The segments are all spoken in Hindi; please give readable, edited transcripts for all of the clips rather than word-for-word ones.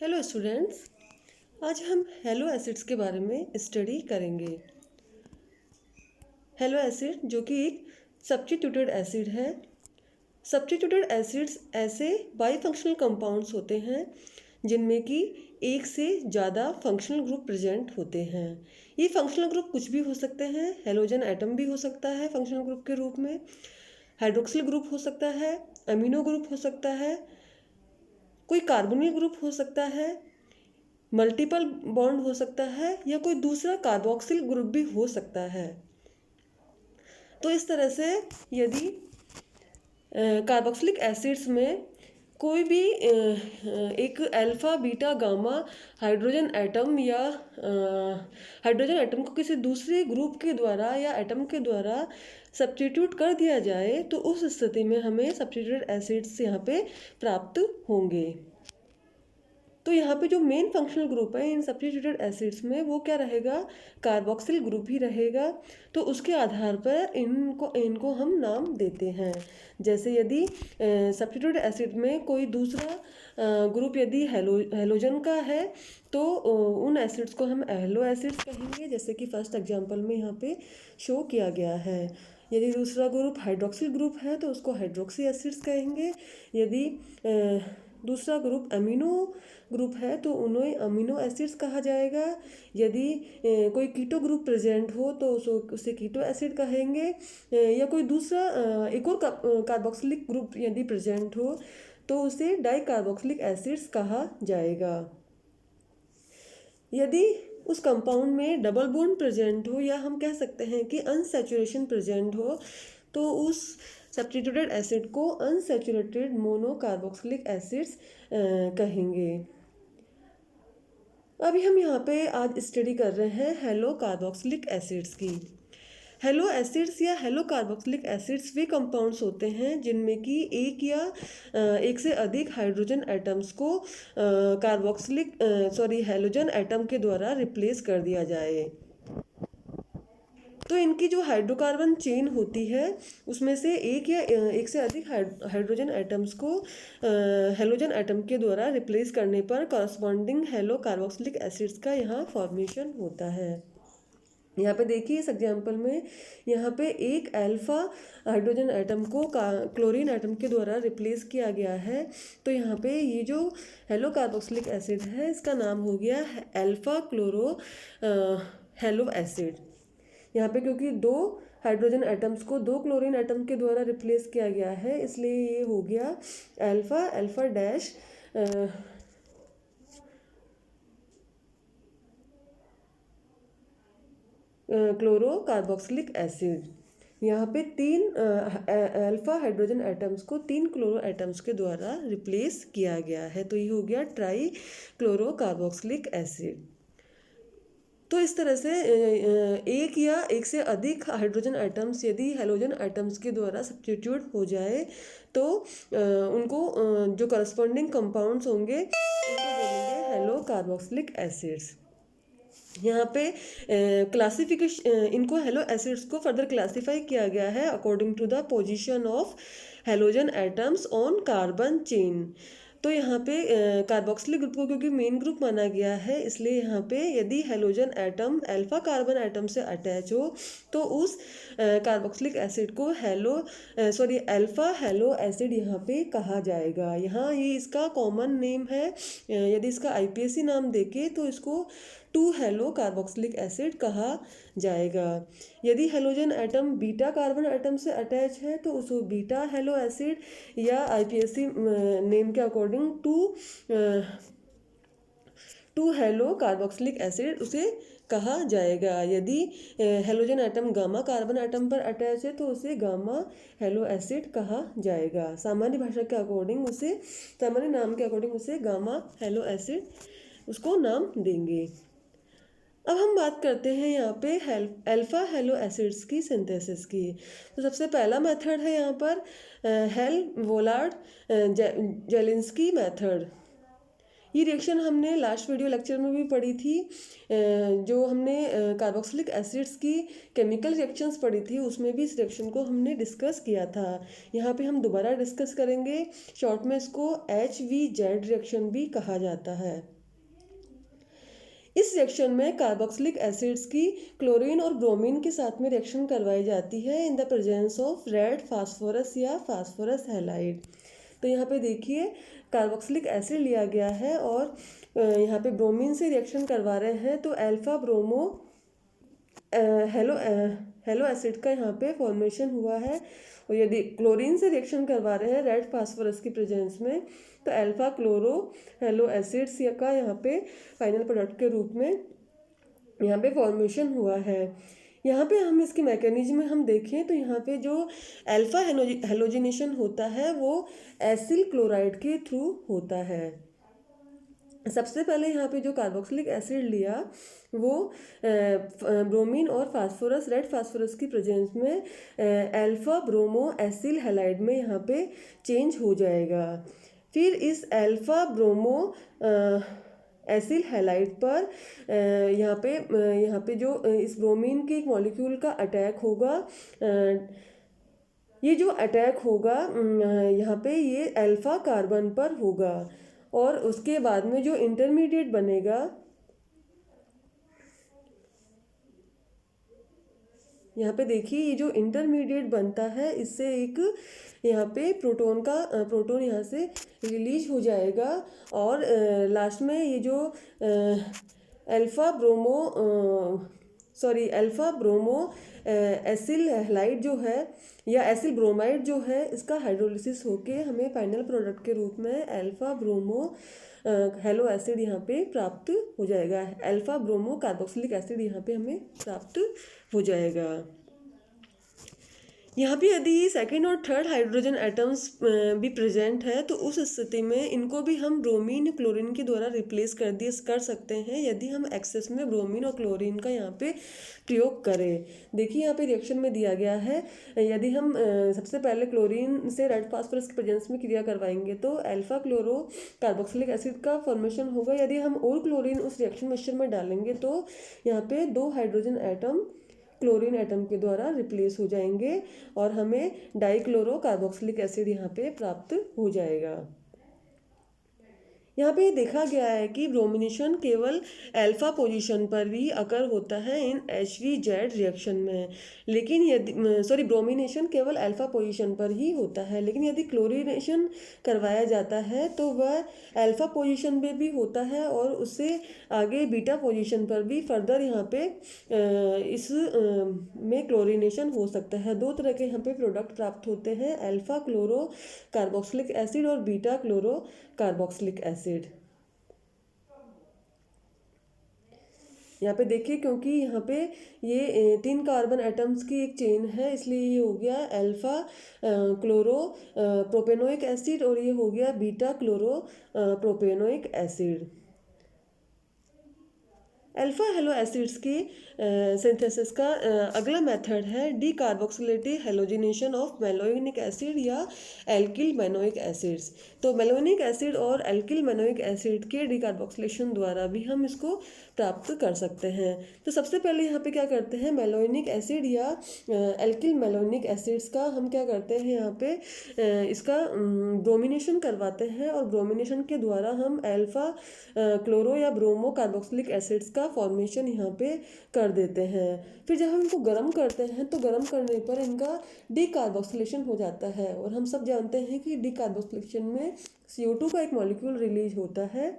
हेलो स्टूडेंट्स, आज हम हेलो एसिड्स के बारे में स्टडी करेंगे। हेलो एसिड जो कि एक सब्स्टिट्यूटेड एसिड है। सब्स्टिट्यूटेड एसिड्स ऐसे बाईफंक्शनल कंपाउंड्स होते हैं जिनमें कि एक से ज़्यादा फंक्शनल ग्रुप प्रेजेंट होते हैं। ये फंक्शनल ग्रुप कुछ भी हो सकते हैं। हेलोजन एटम भी हो सकता है फंक्शनल ग्रुप के रूप में, हाइड्रोक्सिल ग्रुप हो सकता है, अमीनो ग्रुप हो सकता है, कोई कार्बोनिल ग्रुप हो सकता है, मल्टीपल बॉन्ड हो सकता है या कोई दूसरा कार्बोक्सिल ग्रुप भी हो सकता है। तो इस तरह से यदि कार्बोक्सिलिक एसिड्स में कोई भी एक alpha beta gamma hydrogen atom या हाइड्रोजन एटम को किसी दूसरे ग्रुप के द्वारा या एटम के द्वारा सब्स्टिट्यूट कर दिया जाए तो उस स्थिति में हमें सब्स्टिट्यूटेड एसिड्स यहाँ पे प्राप्त होंगे। तो यहाँ पे जो मेन फंक्शनल ग्रुप है इन सब्स्टिट्यूटेड एसिड्स में वो क्या रहेगा, कार्बोक्सिल ग्रुप ही रहेगा। तो उसके आधार पर इनको हम नाम देते हैं। जैसे यदि सब्स्टिट्यूटेड एसिड में कोई दूसरा ग्रुप यदि हेलोजन का है तो उन एसिड्स को हम हेलो एसिड्स कहेंगे, जैसे कि फर्स्ट एग्जांपल में यहाँ पे शो किया गया है। यदि दूसरा ग्रुप हाइड्रोक्सिल ग्रुप है तो उसको हाइड्रोक्सी एसिड्स कहेंगे। यदि दूसरा ग्रुप अमीनो ग्रुप है तो उन्हें अमीनो एसिड्स कहा जाएगा। यदि कोई कीटो ग्रुप प्रेजेंट हो तो उसे कीटो एसिड कहेंगे। या कोई दूसरा एक और कार्बोक्सिलिक ग्रुप यदि प्रेजेंट हो तो उसे डाई कार्बोक्सिलिक एसिड्स कहा जाएगा। यदि उस कंपाउंड में डबल बॉन्ड प्रेजेंट हो या हम कह सकते हैं कि अनसैचुरेशन प्रेजेंट हो तो उस सब्स्टिट्यूटेड एसिड को अनसैचुरेटेड मोनो कार्बोक्सिलिक एसिड्स कहेंगे। अभी हम यहाँ पे आज स्टडी कर रहे हैं हेलो कार्बोक्सिलिक एसिड्स की। हेलो एसिड्स या हेलो कार्बोक्सिलिक एसिड्स वे कंपाउंड्स होते हैं जिनमें कि एक या एक से अधिक हाइड्रोजन एटम्स को हेलोजन एटम के द्वारा रिप्लेस कर दिया जाए। तो इनकी जो हाइड्रोकार्बन चेन होती है उसमें से एक या एक से अधिक हाइड्रोजन एटम्स को हेलोजन एटम के द्वारा रिप्लेस करने पर कॉरस्पॉन्डिंग हेलो कार्बोक्सिलिक एसिड्स का यहाँ फॉर्मेशन होता है। यहाँ पे देखिए इस एग्जाम्पल में यहाँ पे एक अल्फा हाइड्रोजन एटम को क्लोरीन एटम के द्वारा रिप्लेस किया गया है। तो यहाँ पे ये जो हेलो कार्बोक्सिलिक एसिड है इसका नाम हो गया अल्फा क्लोरो हेलो एसिड। यहाँ पे क्योंकि दो हाइड्रोजन एटम्स को दो क्लोरीन एटम के द्वारा रिप्लेस किया गया है इसलिए ये हो गया alpha dash chloro carboxylic acid. यहाँ पे तीन अल्फा हाइड्रोजन एटम्स को तीन क्लोरो एटम्स के द्वारा रिप्लेस किया गया है। तो ये हो गया ट्राई क्लोरो कार्बोक्सिलिक एसिड। तो इस तरह से एक या एक से अधिक हाइड्रोजन एटम्स यदि हेलोजन एटम्स के द्वारा सब्स्टिट्यूट हो जाए तो उनको जो करस्पॉन्डिंग कंपाउंड्स होंगे उनको बोलेंगे हेलो कार्बोक्सिलिक एसिड्स। यहाँ पे क्लासिफिकेशन इनको हेलो एसिड्स को फर्दर क्लासिफाई किया गया है according to the position of halogen atoms on carbon chain. तो यहाँ पे कार्बोक्सिलिक ग्रुप को क्योंकि मेन ग्रुप माना गया है इसलिए यहाँ पे यदि halogen atom alpha carbon atom से अटैच हो तो उस कार्बोक्सिलिक एसिड को अल्फा हेलो एसिड यहाँ पे कहा जाएगा। यहाँ ये इसका कॉमन नेम है। यदि इसका आईपीएसी नाम देके तो इसको 2 हेलो कार्बोक्सिलिक एसिड कहा जाएगा। यदि halogen atom beta carbon atom से अटैच है तो उसको बीटा हेलो एसिड या आईपीएसी नेम के अकॉर्डिंग 2 हेलो कार्बोक्सिलिक एसिड उसे कहा जाएगा। यदि halogen atom gamma carbon atom पर अटैच है तो उसे गामा हेलो एसिड कहा जाएगा। सामान्य भाषा के अकॉर्डिंग उसे सामान्य नाम के अकॉर्डिंग उसे गामा हेलो एसिड उसको नाम देंगे। अब हम बात करते हैं यहाँ पे अल्फा हेलो एसिड्स की सिंथेसिस की। तो सबसे पहला मेथड है यहाँ पर हेल-वोलार्ड जेलिंस्की मेथड। ये रिएक्शन हमने लास्ट वीडियो लेक्चर में भी पढ़ी थी। जो हमने कार्बोक्सिलिक एसिड्स की केमिकल रिएक्शंस पढ़ी थी उसमें भी इस रिएक्शन को हमने डिस्कस किया था। यहाँ पे हम दोबारा डिस्कस करेंगे। शॉर्ट में इसको HVZ रिएक्शन भी कहा जाता है। इस रिएक्शन में कार्बोक्सिलिक एसिड्स की क्लोरीन और ब्रोमीन के साथ में रिएक्शन करवाई जाती है in the presence of red phosphorus या फास्फोरस हैलाइड। तो यहाँ पे देखिए कार्बोक्सिलिक एसिड लिया गया है और यहाँ पे ब्रोमीन से रिएक्शन करवा रहे हैं, तो अल्फा ब्रोमो हेलो एसिड का यहाँ पे फॉर्मेशन हुआ है। और यदि क्लोरीन से रिएक्शन करवा रहे हैं रेड फास्फोरस की प्रेजेंस में, तो अल्फा क्लोरो हेलो एसिड्स का यहाँ पे फाइनल प्रोडक्ट के रूप में यहाँ पे फॉर्मेशन हुआ है। यहाँ पे हम इसकी मैकेनिज्म में हम देखें तो यहाँ पे जो अल्फा हेलोजिनेशन होता है वो एसिल क्लोराइड के थ्रू होता है। सबसे पहले यहाँ पे जो कार्बोक्सिलिक एसिड लिया वो ब्रोमीन और फास्फोरस रेड फास्फोरस की प्रेजेंस में अल्फा ब्रोमो एसिल हैलाइड में यहाँ पे चेंज हो जाएगा। फिर इस अल्फा ब्रोमो एसिल हैलाइड पर यहाँ पे जो इस ब्रोमीन के एक मॉलिक्यूल का अटैक होगा, ये जो अटैक होगा यहाँ पे ये अल्फा कार्बन पर होगा और उसके बाद में जो इंटरमीडिएट बनेगा, यहाँ पे देखिए ये जो इंटरमीडिएट बनता है इससे एक यहाँ पे प्रोटोन यहाँ से रिलीज हो जाएगा और लास्ट में ये जो अल्फा ब्रोमो एसिल हैलाइड जो है या एसिल ब्रोमाइड जो है, इसका हाइड्रोलिसिस होके हमें फाइनल प्रोडक्ट के रूप में अल्फा ब्रोमो हेलो एसिड यहाँ पे प्राप्त हो जाएगा। अल्फा ब्रोमो कार्बोक्सिलिक एसिड यहाँ पे हमें प्राप्त हो जाएगा। यहाँ पे यदि सेकेंड और थर्ड हाइड्रोजन एटम्स भी प्रेजेंट है तो उस स्थिति में इनको भी हम ब्रोमीन क्लोरीन के द्वारा रिप्लेस कर सकते हैं यदि हम एक्सेस में ब्रोमीन और क्लोरीन का यहाँ पे प्रयोग करें। देखिए यहाँ पे रिएक्शन में दिया गया है, यदि हम सबसे पहले क्लोरीन से रेड फास्फोरस के प्रेजेंस में क्रिया करवाएंगे तो अल्फा क्लोरो कार्बोक्सिलिक एसिड का फॉर्मेशन होगा। यदि हम और क्लोरीन उस रिएक्शन मिक्सचर में डालेंगे तो यहाँ पे 2 हाइड्रोजन एटम क्लोरीन एटम के द्वारा रिप्लेस हो जाएंगे और हमें डाइक्लोरो कार्बोक्सिलिक एसिड यहाँ पे प्राप्त हो जाएगा। यहाँ पे देखा गया है कि ब्रोमिनेशन केवल अल्फा पोजीशन पर भी अकर होता है इन HVZ रिएक्शन में, लेकिन यदि ब्रोमिनेशन केवल अल्फा पोजीशन पर ही होता है, लेकिन यदि क्लोरीनेशन करवाया जाता है तो वह अल्फा पोजीशन में भी होता है और उससे आगे बीटा पोजीशन पर भी फर्दर यहाँ पे इस में क्लोरीनेशन हो सकता है। 2 तरह के यहाँ पे प्रोडक्ट प्राप्त होते हैं, अल्फा क्लोरो कार्बोक्सिलिक एसिड और बीटा क्लोरो कार्बोक्सिलिक एसिड। यहाँ पे देखिए क्योंकि यहाँ पे ये 3 कार्बन एटम्स की एक चेन है, इसलिए ये हो गया अल्फा क्लोरो प्रोपेनोइक एसिड और ये हो गया beta chloro propanoic acid. Alpha hello acids की सिंथेसिस का अगला मेथड है डीकार्बोक्सिलेटिव हेलोजिनेशन ऑफ मेलोइनिक एसिड या एल्किल मेनोइक एसिड्स। तो मेलोइनिक एसिड और एल्किल मेनोइक एसिड के डीकार्बोक्सिलेशन द्वारा भी हम इसको प्राप्त कर सकते हैं। तो सबसे पहले यहाँ पे क्या करते हैं, मेलोइनिक एसिड या एल्किल मेलोइनिक एसिड्स का हम क्या करते हैं यहाँ पे इसका ब्रोमिनेशन करवाते हैं और ब्रोमिनेशन के द्वारा हम अल्फा क्लोरो या ब्रोमो कार्बोक्सिलिक एसिड्स का फॉर्मेशन यहाँ पे कर देते हैं। फिर जब हम इनको गर्म करते हैं तो गर्म करने पर इनका डीकार्बोक्सिलेशन हो जाता है और हम सब जानते हैं कि डीकार्बोक्सिलेशन में CO2 का एक मॉलिक्यूल रिलीज होता है।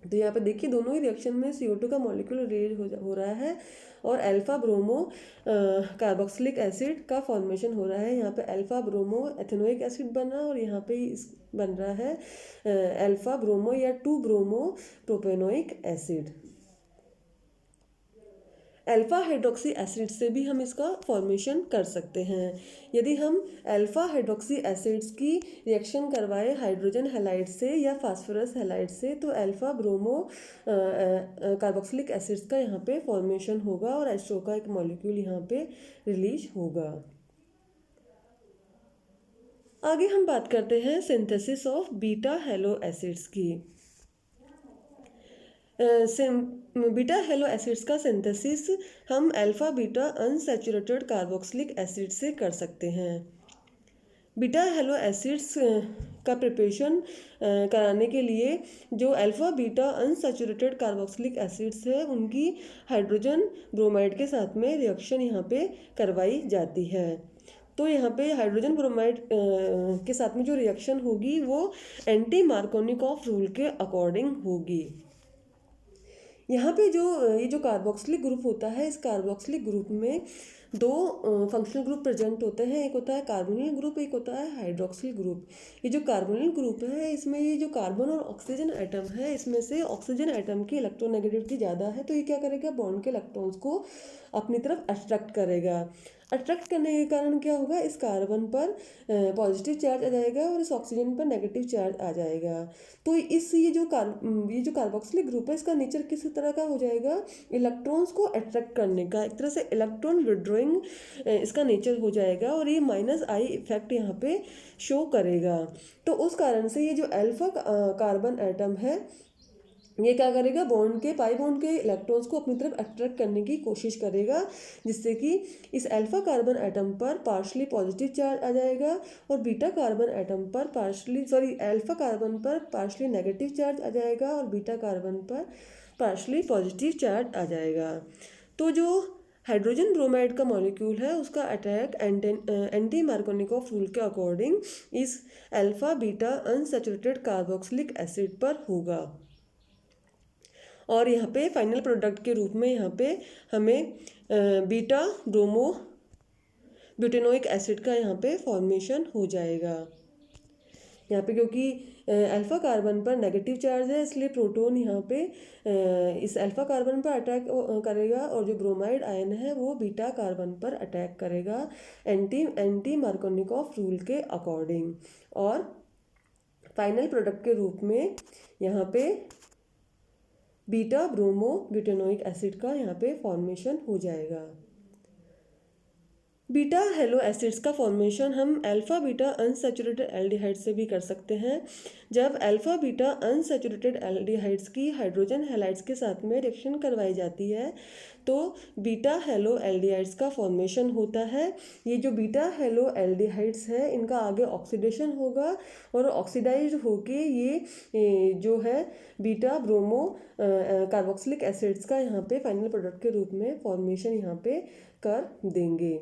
तो यहाँ पे देखिए दोनों ही रिएक्शन में CO2 का मॉलिक्यूल रिलीज हो रहा है और अल्फा ब्रोमो कार्बोक्सिलिक एसिड का फॉर्मेशन हो रहा है। यहाँ पे अल्फा ब्रोमो एथेनोइक एसिड बना और यहाँ पे बन रहा है अल्फा ब्रोमो या 2 bromo propanoic acid. Alpha hydroxy acid से भी हम इसका फॉर्मेशन कर सकते हैं। यदि हम अल्फा हाइड्रोक्सी एसिड्स की रिएक्शन करवाएं हाइड्रोजन हैलाइड से या फास्फोरस हैलाइड से तो अल्फा ब्रोमो कार्बोक्सिलिक एसिड्स का यहाँ पे फॉर्मेशन होगा और H2O का एक मॉलिक्यूल यहाँ पे रिलीज होगा। आगे हम बात करते हैं synthesis of beta hello acids की। बीटा हेलो एसिड्स का सिंथेसिस हम alpha beta unsaturated carboxylic acid से कर सकते हैं। बीटा हेलो एसिड्स का प्रिपरेशन कराने के लिए जो alpha beta unsaturated carboxylic acids है उनकी हाइड्रोजन ब्रोमाइड के साथ में रिएक्शन यहाँ पे करवाई जाती है। तो यहाँ पे हाइड्रोजन ब्रोमाइड के साथ में जो रिएक्शन होगी वो एंटी मार्कोनिकॉफ रूल के अकॉर्डिंग होगी। यहाँ पे जो ये जो कार्बोक्सिलिक ग्रुप होता है, इस कार्बोक्सिलिक ग्रुप में दो फंक्शनल ग्रुप प्रेजेंट होते हैं, एक होता है कार्बोनिल ग्रुप, एक होता है हाइड्रोक्सिल ग्रुप। ये जो कार्बोनिल ग्रुप है इसमें ये जो कार्बन और ऑक्सीजन एटम है इसमें से ऑक्सीजन एटम की इलेक्ट्रोनेगेटिविटी ज़्यादा है, तो ये क्या करेगा, बॉन्ड के इलेक्ट्रॉन्स को अपनी तरफ अट्रैक्ट करेगा। अट्रैक्ट करने के कारण क्या होगा, इस कार्बन पर पॉजिटिव चार्ज आ जाएगा और इस ऑक्सीजन पर नेगेटिव चार्ज आ जाएगा। तो ये जो कार्बोक्सिलिक ग्रुप है इसका नेचर किस तरह का हो जाएगा, इलेक्ट्रॉन्स को अट्रैक्ट करने का, एक तरह से इलेक्ट्रॉन विड्रॉइंग इसका नेचर हो जाएगा और ये -I इफेक्ट यहाँ पे शो करेगा। तो उस कारण से ये जो अल्फा कार्बन एटम है ये क्या करेगा, बॉन्ड के पाई बॉन्ड के इलेक्ट्रॉन्स को अपनी तरफ अट्रैक्ट करने की कोशिश करेगा, जिससे कि इस अल्फा कार्बन एटम पर पार्शली पॉजिटिव चार्ज आ जाएगा और बीटा कार्बन एटम पर अल्फा कार्बन पर पार्शली नेगेटिव चार्ज आ जाएगा और बीटा कार्बन पर पार्शली पॉजिटिव चार्ज आ जाएगा। तो जो हाइड्रोजन ब्रोमाइड का मॉलिक्यूल है उसका अटैक एंटी मार्कोनिकॉफ रूल के अकॉर्डिंग इस alpha beta unsaturated carboxylic acid पर होगा। और यहाँ पे फाइनल प्रोडक्ट के रूप में यहाँ पे हमें बीटा ब्रोमो ब्यूटेनोइक एसिड का यहाँ पे फॉर्मेशन हो जाएगा। यहाँ पे क्योंकि अल्फा कार्बन पर नेगेटिव चार्ज है इसलिए प्रोटॉन यहाँ पे इस अल्फा कार्बन पर अटैक करेगा और जो ब्रोमाइड आयन है वो बीटा कार्बन पर अटैक करेगा एंटी मार्कोनिकॉफ रूल के अकॉर्डिंग। और फाइनल प्रोडक्ट के रूप में यहाँ पे बीटा ब्रोमो ब्यूटेनोइक एसिड का यहाँ पे फॉर्मेशन हो जाएगा। बीटा हेलो एसिड्स का फॉर्मेशन हम अल्फ़ा बीटा अनसैचुरेटेड एल्डिहाइड से भी कर सकते हैं। जब अल्फ़ा बीटा अनसैचुरेटेड एल्डिहाइड्स की हाइड्रोजन हैलाइड्स के साथ में रिएक्शन करवाई जाती है तो बीटा हेलो एल्डिहाइड्स का फॉर्मेशन होता है। ये जो बीटा हेलो एल्डिहाइड्स है इनका आगे ऑक्सीडेशन होगा और ऑक्सीडाइज होके ये जो है बीटा ब्रोमो कार्बोक्सिलिक एसिड्स का यहाँ पे फाइनल प्रोडक्ट के रूप में फॉर्मेशन यहाँ पे कर देंगे।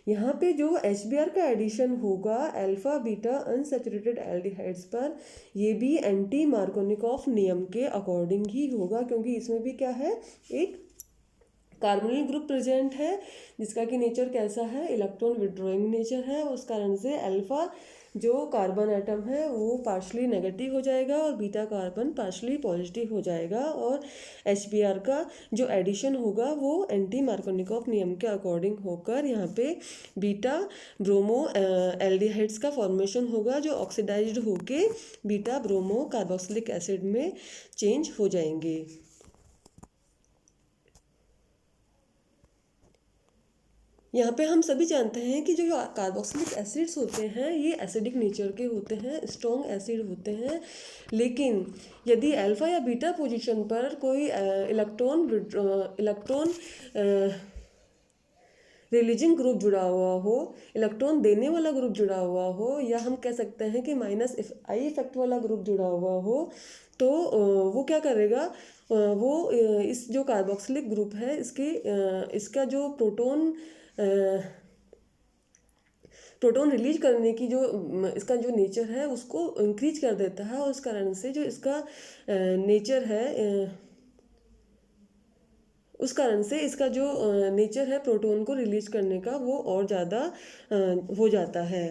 यहाँ पे जो HBr का एडिशन होगा अल्फ़ा बीटा अनसैचुरेटेड एल्डिहाइड्स पर, ये भी एंटी मार्कोनिकॉफ नियम के अकॉर्डिंग ही होगा, क्योंकि इसमें भी क्या है, एक कार्बोनिल ग्रुप प्रेजेंट है जिसका कि नेचर कैसा है, इलेक्ट्रॉन विड्रॉइंग नेचर है। उस कारण से अल्फ़ा जो कार्बन एटम है वो पार्शली नेगेटिव हो जाएगा और बीटा कार्बन पार्शली पॉजिटिव हो जाएगा और HBr का जो एडिशन होगा वो एंटी मार्कोनिकॉफ नियम के अकॉर्डिंग होकर यहाँ पे बीटा ब्रोमो एल्डिहाइड्स का फॉर्मेशन होगा जो ऑक्सीडाइज्ड होके बीटा ब्रोमो कार्बोक्सिलिक एसिड में चेंज हो जाएंगे। यहाँ पे हम सभी जानते हैं कि जो कार्बोक्सिलिक एसिड्स होते हैं ये एसिडिक नेचर के होते हैं, स्ट्रॉन्ग एसिड होते हैं। लेकिन यदि अल्फ़ा या बीटा पोजीशन पर कोई इलेक्ट्रॉन रिलीजिंग ग्रुप जुड़ा हुआ हो, इलेक्ट्रॉन देने वाला ग्रुप जुड़ा हुआ हो, या हम कह सकते हैं कि -I इफेक्ट वाला ग्रुप जुड़ा हुआ हो, तो वो क्या करेगा, वो इस जो कार्बोक्सिलिक ग्रुप है इसका जो प्रोटॉन रिलीज करने की जो इसका जो नेचर है उसको इंक्रीज कर देता है और उस कारण से जो इसका नेचर है उस कारण से इसका जो नेचर है प्रोटॉन को रिलीज करने का वो और ज़्यादा हो जाता है।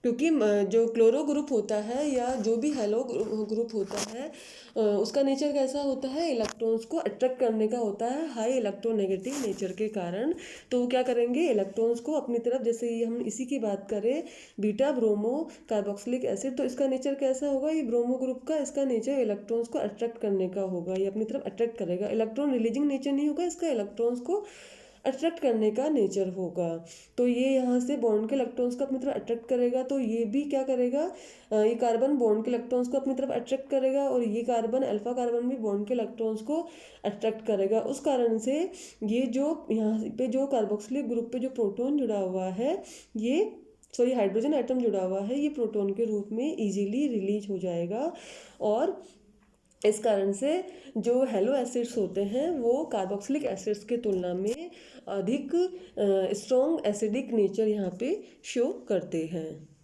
क्योंकि जो क्लोरो ग्रुप होता है या जो भी हेलो ग्रुप होता है उसका नेचर कैसा होता है, इलेक्ट्रॉन्स को अट्रैक्ट करने का होता है हाई इलेक्ट्रोनेगेटिव नेचर के कारण। तो वो क्या करेंगे, इलेक्ट्रॉन्स को अपनी तरफ, जैसे हम इसी की बात करें बीटा ब्रोमो कार्बोक्सिलिक एसिड, तो इसका नेचर कैसा होगा, ये ब्रोमो ग्रुप का इसका नेचर इलेक्ट्रॉन्स को अट्रैक्ट करने का होगा, ये अपनी तरफ अट्रैक्ट करेगा। इलेक्ट्रॉन रिलीजिंग नेचर नहीं होगा इसका, इलेक्ट्रॉन्स को अट्रैक्ट करने का नेचर होगा। तो ये यहाँ से बॉन्ड के इलेक्ट्रॉन्स को अपनी तरफ अट्रैक्ट करेगा, तो ये भी क्या करेगा, ये कार्बन बॉन्ड के इलेक्ट्रॉन्स को अपनी तरफ अट्रैक्ट करेगा और ये कार्बन अल्फा कार्बन भी बॉन्ड के इलेक्ट्रॉन्स को अट्रैक्ट करेगा। उस कारण से ये जो यहाँ पे जो कार्बोक्सिलिक ग्रुप पे जो प्रोटॉन जुड़ा हुआ है ये सॉरी हाइड्रोजन एटम जुड़ा हुआ है, ये प्रोटॉन के रूप में इजीली रिलीज हो जाएगा। और इस कारण से जो हेलो एसिड्स होते हैं वो कार्बोक्सिलिक एसिड्स के तुलना में अधिक स्ट्रॉन्ग एसिडिक नेचर यहाँ पे शो करते हैं।